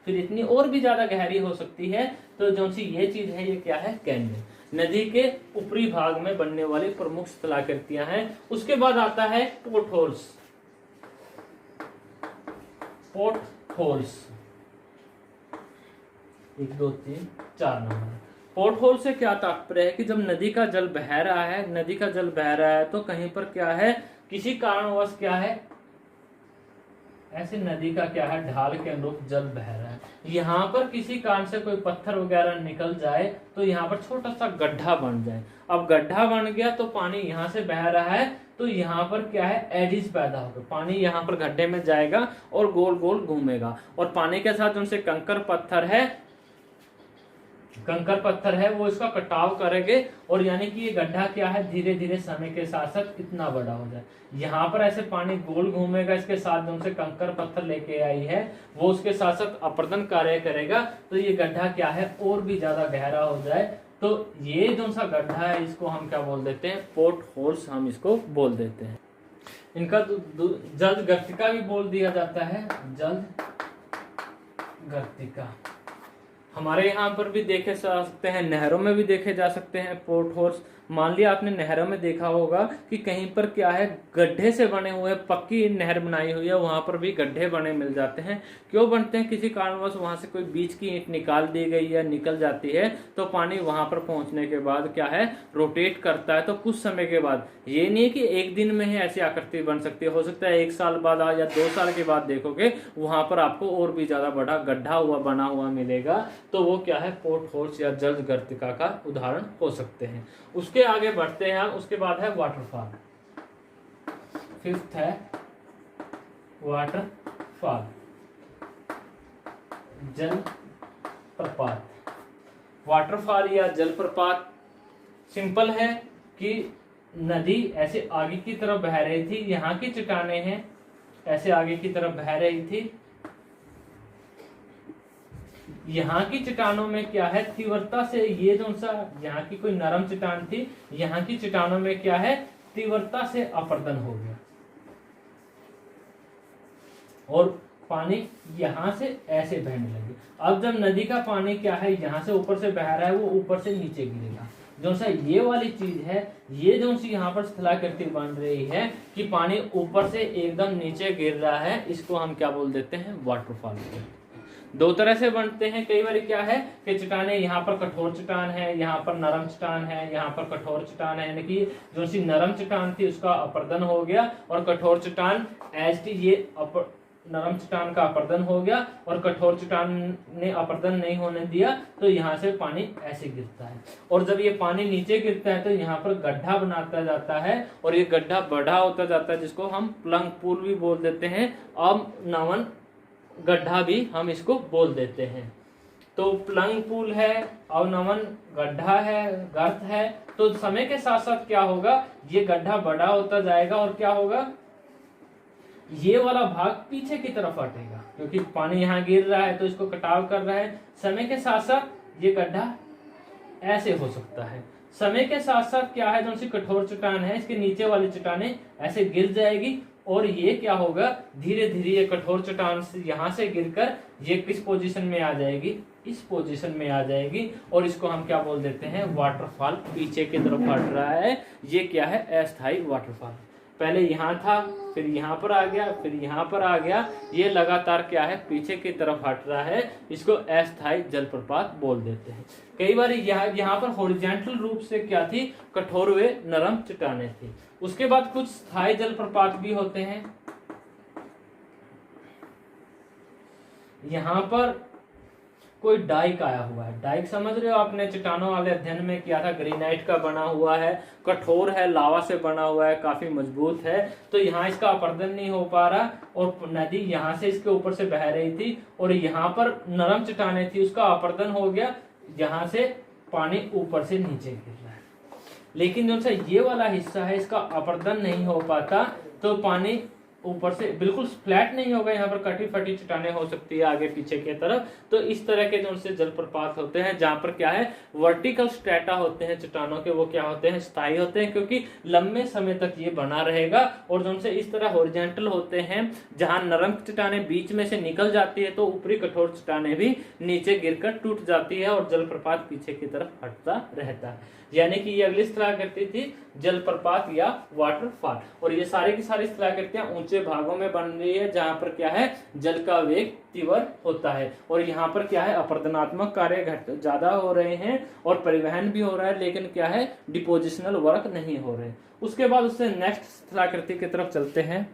फिर इतनी और भी ज्यादा गहरी हो सकती है। तो जो सी ये चीज है ये क्या है, कैनियन। नदी के ऊपरी भाग में बनने वाली प्रमुख स्थलाकृतियां हैं। उसके बाद आता है पोर्ट होल्स। पोर्ट होल्स 1 2 3 4 नंबर। पोर्ट होल से क्या तात्पर्य है कि जब नदी का जल बह रहा है, तो कहीं पर क्या है किसी कारणवश क्या है ऐसे नदी का क्या है ढाल के अनुरूप जल बह रहा है, यहाँ पर किसी कारण से कोई पत्थर वगैरह निकल जाए तो यहाँ पर छोटा सा गड्ढा बन जाए। अब गड्ढा बन गया तो पानी यहाँ से बह रहा है, तो यहाँ पर क्या है एडिस पैदा होगा, पानी यहाँ पर गड्ढे में जाएगा और गोल गोल घूमेगा, और पानी के साथ उनसे कंकर पत्थर है वो इसका कटाव करेंगे, और यानी कि ये गड्ढा क्या है धीरे धीरे समय के साथ साथ इतना बड़ा हो जाए। यहाँ पर ऐसे पानी गोल घूमेगा, इसके साथ जो उनसे कंकर पत्थर लेके आई है वो उसके साथ साथ अपर्दन कार्य करेगा, तो ये गड्ढा क्या है और भी ज्यादा गहरा हो जाए। तो ये जो सा गड्ढा है इसको हम क्या बोल देते हैं, पोर्ट होल्स हम इसको बोल देते हैं। इनका जल गर्तिका भी बोल दिया जाता है, जल गर्तिका। हमारे यहाँ पर भी देखे जा सकते हैं, नहरों में भी देखे जा सकते हैं पोर्ट होल्स। मान लिया आपने नहरों में देखा होगा कि कहीं पर क्या है गड्ढे से बने हुए, पक्की नहर बनाई हुई है, वहां पर भी गड्ढे बने मिल जाते हैं। क्यों बनते हैं, किसी कारणवश वहां से कोई बीच की ईंट निकाल दी गई या निकल जाती है, तो पानी वहां पर पहुंचने के बाद क्या है रोटेट करता है। तो कुछ समय के बाद, ये नहीं कि एक दिन में ही ऐसी आकृति बन सकती है, हो सकता है 1 साल बाद या 2 साल के बाद देखोगे वहां पर आपको और भी ज्यादा बड़ा गड्ढा हुआ बना हुआ मिलेगा, तो वो क्या है पोर्ट होल्स या जल गर्तिका का उदाहरण हो सकते हैं। उसके आगे बढ़ते हैं हम। उसके बाद है वाटरफॉल। 5th है वाटरफॉल, जल प्रपात। वाटरफॉल या जलप्रपात सिंपल है कि नदी ऐसे आगे की तरफ बह रही थी, यहाँ की चट्टानें हैं ऐसे आगे की तरफ बह रही थी, यहाँ की चट्टानों में क्या है तीव्रता से, ये जो सा यहाँ की कोई नरम चट्टान थी, यहाँ की चट्टानों में क्या है तीव्रता से अपर्दन हो गया और पानी यहाँ से ऐसे बहने लगे। अब जब नदी का पानी क्या है यहाँ से ऊपर से बह रहा है, वो ऊपर से नीचे गिरेगा, जो सा ये वाली चीज है, ये जो सी यहाँ पर स्थलाकृति बन रही है कि पानी ऊपर से एकदम नीचे गिर रहा है, इसको हम क्या बोल देते हैं, वाटरफॉल। दो तरह से बनते हैं। कई बार क्या है कि चट्टाने यहाँ पर कठोर चट्टान है, यहाँ पर नरम चट्टान है, यहाँ पर कठोर चट्टान है, यानी कि जो सी नरम चट्टान थी उसका अपर्दन हो गया और कठोर चट्टान एज टी ये नरम चट्टान का अपर्दन हो गया और कठोर चट्टान ने अपर्दन नहीं होने दिया, तो यहाँ से पानी ऐसे गिरता है। और जब ये पानी नीचे गिरता है तो यहाँ पर गड्ढा बनाता जाता है और ये गड्ढा बड़ा होता जाता है, जिसको हम प्लंग पूल भी बोल देते हैं, अवनमन गड्ढा भी हम इसको बोल देते हैं। तो प्लंग पूल है, अवनमन गड्ढा है, गर्त है। तो समय के साथ साथ क्या होगा, ये गड्ढा बड़ा होता जाएगा और क्या होगा, ये वाला भाग पीछे की तरफ हटेगा, क्योंकि पानी यहाँ गिर रहा है तो इसको कटाव कर रहा है। समय के साथ साथ ये गड्ढा ऐसे हो सकता है। समय के साथ साथ क्या है, जो सी कठोर चट्टान है इसके नीचे वाली चट्टानें ऐसे गिर जाएगी और ये क्या होगा, धीरे धीरे ये कठोर चट्टान यहाँ से गिरकर ये किस पोजीशन में आ जाएगी, इस पोजीशन में आ जाएगी और इसको हम क्या बोल देते हैं, वाटरफॉल। पीछे की तरफ हट रहा है, ये क्या है, अस्थायी वाटरफॉल। पहले यहाँ था, फिर यहाँ पर आ गया, फिर यहाँ पर आ गया, ये लगातार क्या है, पीछे की तरफ हट रहा है, इसको अस्थायी जलप्रपात बोल देते हैं। कई बार यहाँ पर हॉरिजॉन्टल रूप से क्या थी, कठोर व नरम चट्टानें थी। उसके बाद कुछ स्थायी जलप्रपात भी होते हैं। यहाँ पर कोई डाइक आया हुआ है, डाइक समझ रहे हो आपने चट्टानों वाले अध्ययन में किया था, ग्रेनाइट का बना हुआ है, कठोर है, लावा से बना हुआ है, काफी मजबूत है। तो यहाँ इसका अपर्दन नहीं हो पा रहा और नदी यहाँ से इसके ऊपर से बह रही थी और यहाँ पर नरम चट्टानें थी, उसका अपर्दन हो गया, यहाँ से पानी ऊपर से नीचे गिर रहा है। लेकिन जो सा ये वाला हिस्सा है इसका अपर्दन नहीं हो पाता, तो पानी ऊपर से बिल्कुल फ्लैट नहीं होगा, यहाँ पर कटी फटी चट्टानें हो सकती है आगे पीछे की तरफ। तो इस तरह के जो से जलप्रपात होते हैं, जहाँ पर क्या है, वर्टिकल स्ट्रेटा होते हैं चट्टानों के, वो क्या होते हैं, स्थायी होते हैं, क्योंकि लंबे समय तक ये बना रहेगा। और जो से इस तरह हॉरिजॉन्टल होते हैं, जहाँ नरम चट्टानें बीच में से निकल जाती है तो ऊपरी कठोर चट्टानें भी नीचे गिरकर टूट जाती है और जलप्रपात पीछे की तरफ हटता रहता है। यानी कि ये अगली स्थलाकृति थी जलप्रपात या वाटरफॉल। और ये सारी की सारी स्थलाकृतियां ऊंचे भागों में बन रही है, जहां पर क्या है, जल का वेग तीव्र होता है और यहाँ पर क्या है, अपर्दनात्मक कार्य ज्यादा हो रहे हैं और परिवहन भी हो रहा है, लेकिन क्या है, डिपोजिशनल वर्क नहीं हो रहे। उसके बाद उससे नेक्स्ट स्थलाकृति की तरफ चलते हैं।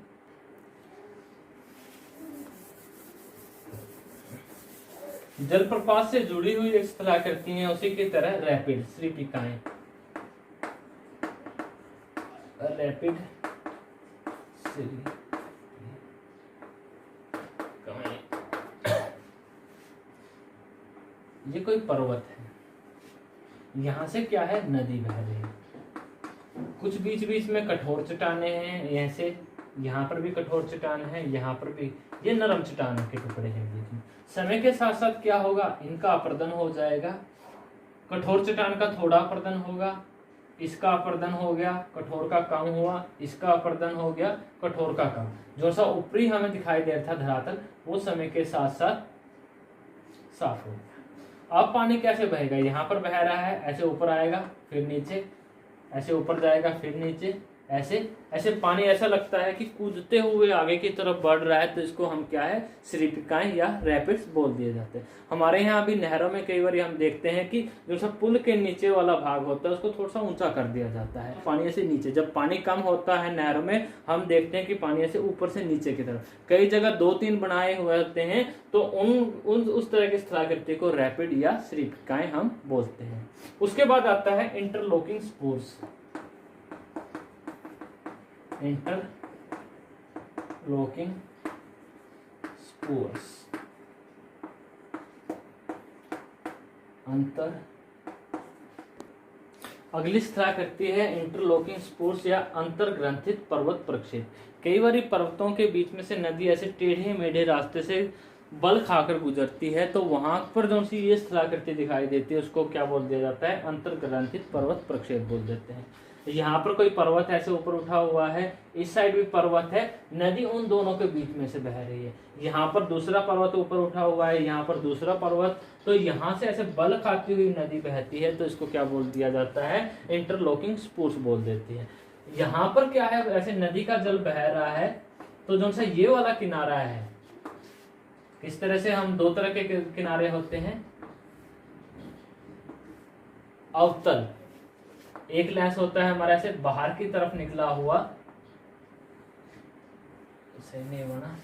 जलप्रपात से जुड़ी हुई एक स्थलाकृति है, उसी की तरह रैपिड स्रीपिकाएं, रैपिड ये कोई पर्वत है, यहां से क्या है, नदी बह रही है, कुछ बीच बीच में कठोर चट्टाने हैं, ऐसे यहाँ पर भी कठोर चट्टान है, यहाँ पर भी, ये नरम चट्टान के टुकड़े हैं बीच में। समय के साथ साथ क्या होगा, इनका अपर्दन हो जाएगा, कठोर चट्टान का थोड़ा अपर्दन होगा, इसका अपर्दन हो गया, कठोर का कम हुआ, इसका अपर्दन हो गया, कठोर का कम। जो सा ऊपरी हमें दिखाई दे रहा था धरातल, वो समय के साथ साथ साफ हो गया। अब पानी कैसे बहेगा, यहाँ पर बह रहा है, ऐसे ऊपर आएगा फिर नीचे, ऐसे ऊपर जाएगा फिर नीचे, ऐसे ऐसे पानी ऐसा लगता है कि कूदते हुए आगे की तरफ बढ़ रहा है, तो इसको हम क्या है, स्रीपिकाएं या रैपिड्स बोल दिए जाते हैं। हमारे यहाँ भी नहरों में कई बार हम देखते हैं कि जो सब पुल के नीचे वाला भाग होता है उसको थोड़ा सा ऊंचा कर दिया जाता है, पानी ऐसे नीचे, जब पानी कम होता है नहरों में हम देखते हैं कि पानी ऐसे ऊपर से नीचे की तरफ, कई जगह 2-3 बनाए हुए होते हैं, तो उस तरह की स्थलाकृति को रैपिड या स्रीपिकाएं हम बोलते हैं। उसके बाद आता है इंटरलॉकिंग स्पूर्स, इंटरलॉकिंग स्पूर्स, अंतर। अगली स्थलाकृति है इंटरलॉकिंग स्पूर्स या अंतर्ग्रंथित पर्वत प्रक्षेप। कई बार पर्वतों के बीच में से नदी ऐसे टेढ़े मेढ़े रास्ते से बल खाकर गुजरती है, तो वहां पर जो सी ये स्थलाकृति दिखाई देती है उसको क्या बोल दिया जाता है, अंतर्ग्रंथित पर्वत प्रक्षेप बोल देते हैं। यहाँ पर कोई पर्वत ऐसे ऊपर उठा हुआ है, इस साइड भी पर्वत है, नदी उन दोनों के बीच में से बह रही है। यहाँ पर दूसरा पर्वत ऊपर उठा हुआ है, यहाँ पर दूसरा पर्वत, तो यहाँ से ऐसे बल खाती हुई नदी बहती है, तो इसको क्या बोल दिया जाता है, इंटरलॉकिंग स्पूर्स बोल देती है। यहाँ पर क्या है, ऐसे नदी का जल बह रहा है, तो जो सा ये वाला किनारा है, इस तरह से हम दो तरह के किनारे होते हैं, अवतल, एक लेंस होता है हमारा ऐसे बाहर की तरफ निकला हुआ, सही नहीं बना,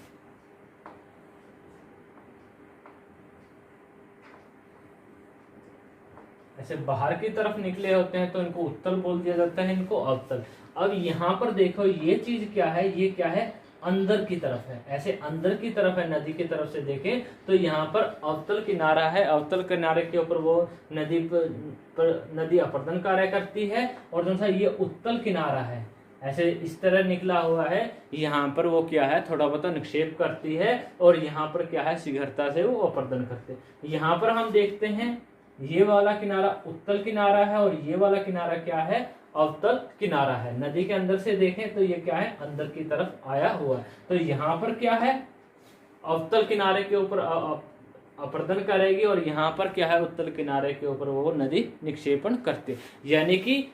ऐसे बाहर की तरफ निकले होते हैं तो इनको उत्तल बोल दिया जाता है, इनको अवतल। अब यहाँ पर देखो ये चीज क्या है, ये क्या है, अंदर की तरफ है, ऐसे अंदर की तरफ है, नदी की तरफ से देखें तो यहाँ पर अवतल किनारा है, अवतल किनारे के ऊपर वो नदी अपर्दन कार्य करती है, और जो सा ये उत्तल किनारा है ऐसे इस तरह निकला हुआ है, यहाँ पर वो क्या है, थोड़ा बहुत निक्षेप करती है, और यहाँ पर क्या है, शीघ्रता से वो अपर्दन करते हैं। यहाँ पर हम देखते हैं ये वाला किनारा उत्तल किनारा है, और ये वाला किनारा क्या है, अवतल किनारा है। नदी के अंदर से देखें तो ये क्या है, अंदर की तरफ आया हुआ है, तो यहाँ पर क्या है, अवतल किनारे के ऊपर अपर्दन करेगी, और यहाँ पर क्या है, उत्तल किनारे के ऊपर वो नदी निक्षेपण करती है। यानी कि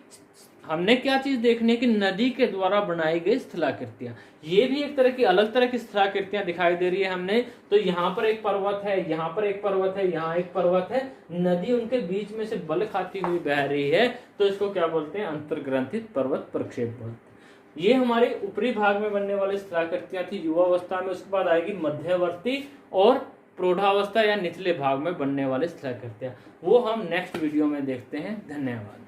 हमने क्या चीज देखनी है कि नदी के द्वारा बनाई गई स्थलाकृतियां, ये भी एक तरह की अलग तरह की स्थलाकृतियां दिखाई दे रही है हमने। तो यहाँ पर एक पर्वत है, यहाँ पर एक पर्वत है, यहाँ एक पर्वत है, नदी उनके बीच में से बल खाती हुई बह रही है, तो इसको क्या बोलते हैं, अंतर्ग्रंथित पर्वत प्रक्षेप बोलते हैं। ये हमारे ऊपरी भाग में बनने वाली स्थलाकृतियां थी युवावस्था में। उसके बाद आएगी मध्यवर्ती और प्रौढ़ावस्था या निचले भाग में बनने वाली स्थलाकृतियां, वो हम नेक्स्ट वीडियो में देखते हैं। धन्यवाद।